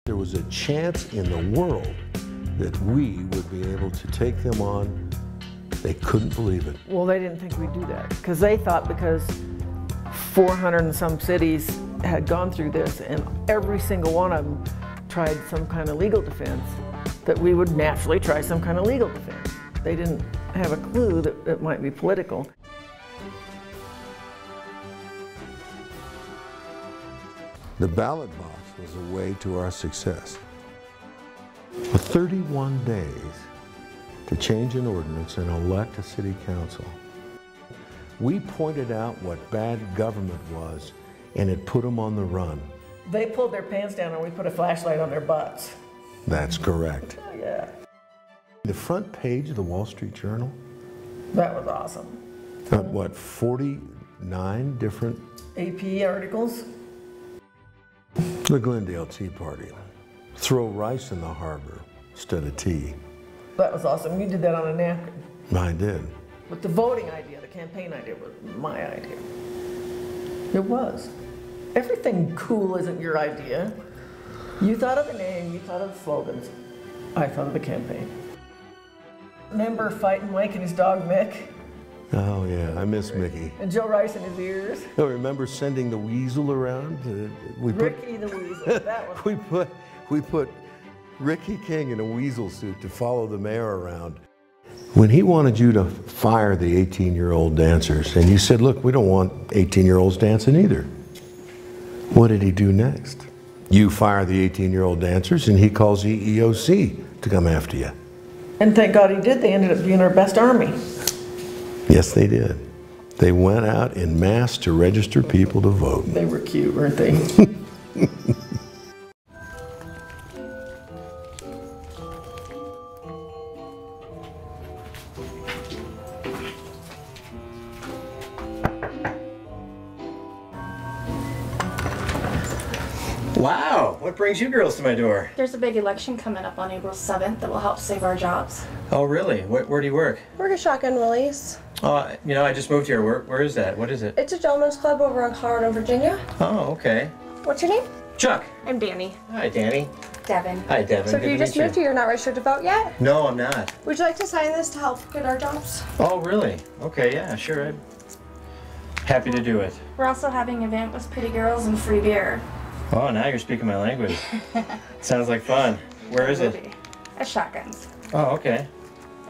There was a chance in the world that we would be able to take them on. They couldn't believe it. Well, they didn't think we'd do that because they thought because 400 and some cities had gone through this and every single one of them tried some kind of legal defense, that we would naturally try some kind of legal defense. They didn't have a clue that it might be political. The ballot box was a way to our success. For 31 days to change an ordinance and elect a city council. We pointed out what bad government was, and it put them on the run. They pulled their pants down and we put a flashlight on their butts. That's correct. Oh, yeah. The front page of the Wall Street Journal. That was awesome. What, 49 different? AP articles. The Glendale Tea Party. Throw rice in the harbor instead of tea. That was awesome. You did that on a napkin. I did. But the voting idea, the campaign idea, was my idea. It was. Everything cool isn't your idea. You thought of the name, you thought of the slogans. I thought of the campaign. Remember Fighting Mike and his dog Mick? Oh yeah, I miss Mickey. And Joe Rice in his ears. I remember sending the weasel around. Ricky the Weasel, that was. we put Ricky King in a weasel suit to follow the mayor around. When he wanted you to fire the 18-year-old dancers, and you said, look, we don't want 18-year-olds dancing either. What did he do next? You fire the 18-year-old dancers, and he calls the EEOC to come after you. And thank God he did. They ended up being our best army. Yes, they did. They went out en masse to register people to vote. They were cute, weren't they? Wow, what brings you girls to my door? There's a big election coming up on April 7th that will help save our jobs. Oh, really? Where do you work? Work at Shotgun Willie's. You know, I just moved here. Where is that? What is it? It's a gentleman's club over on Colorado, Virginia. Oh, okay. What's your name? Chuck. I'm Danny. Hi, Danny. Devin. Hi, Devin. So if you just moved here, you're not registered to vote yet? No, I'm not. Would you like to sign this to help get our jobs? Oh, really? Okay, yeah, sure. I'm happy to do it. We're also having an event with pretty girls and free beer. Oh, now you're speaking my language. Sounds like fun. Where is it? At Shotguns. Oh, okay.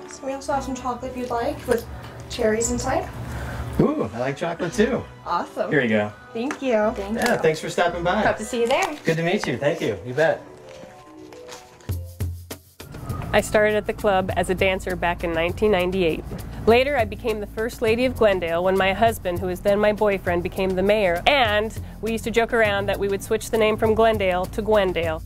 So we also have some chocolate if you'd like, with cherries inside. Ooh, I like chocolate too. Awesome. Here you go. Thank you. Thank you. Yeah, thanks for stopping by. Hope to see you there. Good to meet you. Thank you. You bet. I started at the club as a dancer back in 1998. Later, I became the first lady of Glendale when my husband, who was then my boyfriend, became the mayor. And we used to joke around that we would switch the name from Glendale to Gwendale.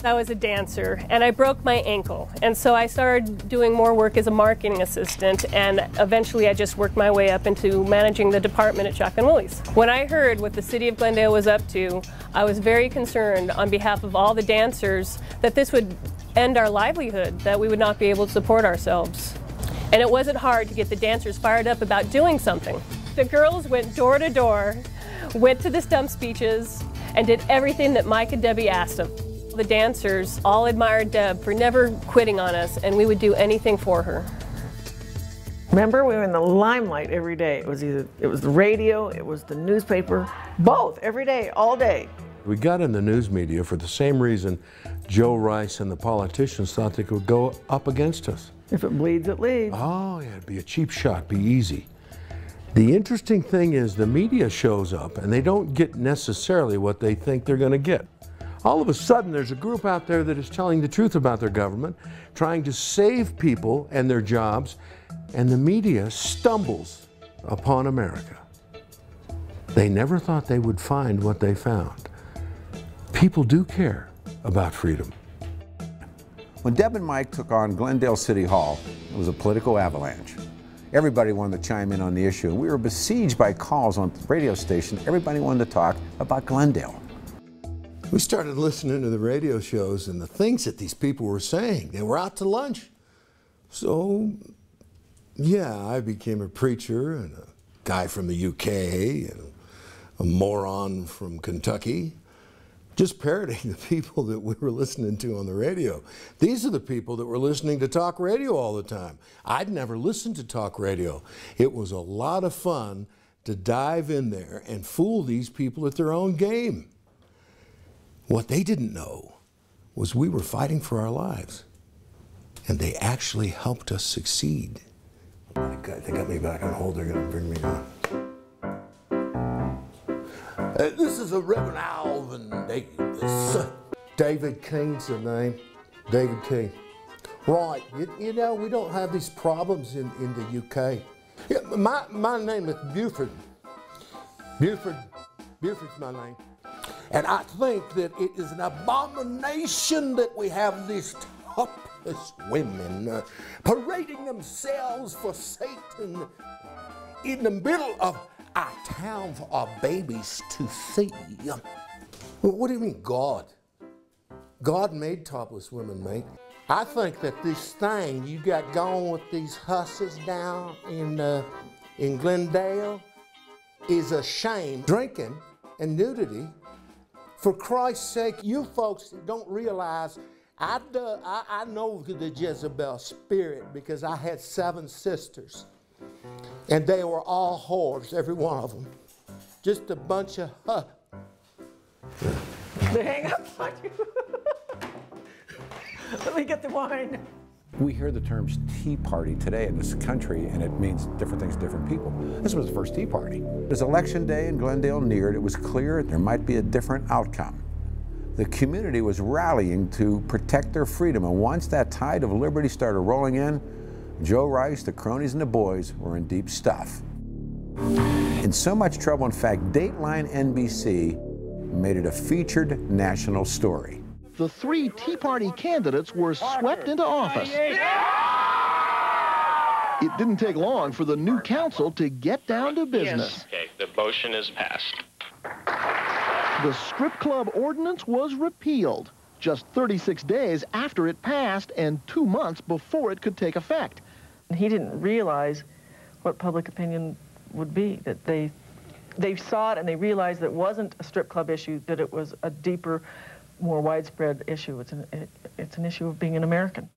I was a dancer and I broke my ankle, and so I started doing more work as a marketing assistant, and eventually I just worked my way up into managing the department at Shotgun Willie's. When I heard what the city of Glendale was up to, I was very concerned on behalf of all the dancers that this would end our livelihood, that we would not be able to support ourselves. And it wasn't hard to get the dancers fired up about doing something. The girls went door to door, went to the stump speeches, and did everything that Mike and Debbie asked them. The dancers all admired Deb for never quitting on us, and we would do anything for her. Remember, we were in the limelight every day. It was the radio, it was the newspaper, both, every day, all day. We got in the news media for the same reason Joe Rice and the politicians thought they could go up against us. If it bleeds, it leads. Oh, yeah, it'd be a cheap shot, be easy. The interesting thing is the media shows up and they don't get necessarily what they think they're going to get. All of a sudden, there's a group out there that is telling the truth about their government, trying to save people and their jobs, and the media stumbles upon America. They never thought they would find what they found. People do care about freedom. When Deb and Mike took on Glendale City Hall, it was a political avalanche. Everybody wanted to chime in on the issue, and we were besieged by calls on the radio station. Everybody wanted to talk about Glendale. We started listening to the radio shows and the things that these people were saying. They were out to lunch. So, yeah, I became a preacher and a guy from the UK and a moron from Kentucky. just parroting the people that we were listening to on the radio. These are the people that were listening to talk radio all the time. I'd never listened to talk radio. It was a lot of fun to dive in there and fool these people at their own game. What they didn't know was we were fighting for our lives, and they actually helped us succeed. They got me back on hold. They're going to bring me on. This is a Reverend Alvin Davis. David King's the name. David King. Right. You know, we don't have these problems in the UK. Yeah, my name is Buford. Buford's my name. And I think that it is an abomination that we have these topless women parading themselves for Satan in the middle of our town for our babies to see. What do you mean, God? God made topless women, mate. I think that this thing you got going with these hussies down in Glendale is a shame. Drinking and nudity. For Christ's sake, you folks don't realize I know the Jezebel spirit because I had 7 sisters. And they were all whores, every one of them. Just a bunch of They hang up on you. Let me get the wine. We hear the terms Tea Party today in this country, and it means different things to different people. This was the first Tea Party. As election day in Glendale neared, it was clear there might be a different outcome. The community was rallying to protect their freedom, and once that tide of liberty started rolling in, Joe Rice, the cronies, and the boys were in deep stuff. In so much trouble, in fact, Dateline NBC made it a featured national story. The 3 Tea Party candidates were swept into office. It didn't take long for the new council to get down to business. Okay, the motion is passed. The strip club ordinance was repealed just 36 days after it passed and 2 months before it could take effect. He didn't realize what public opinion would be, that they saw it and they realized that it wasn't a strip club issue, that it was a deeper, more widespread issue. It's an issue of being an American.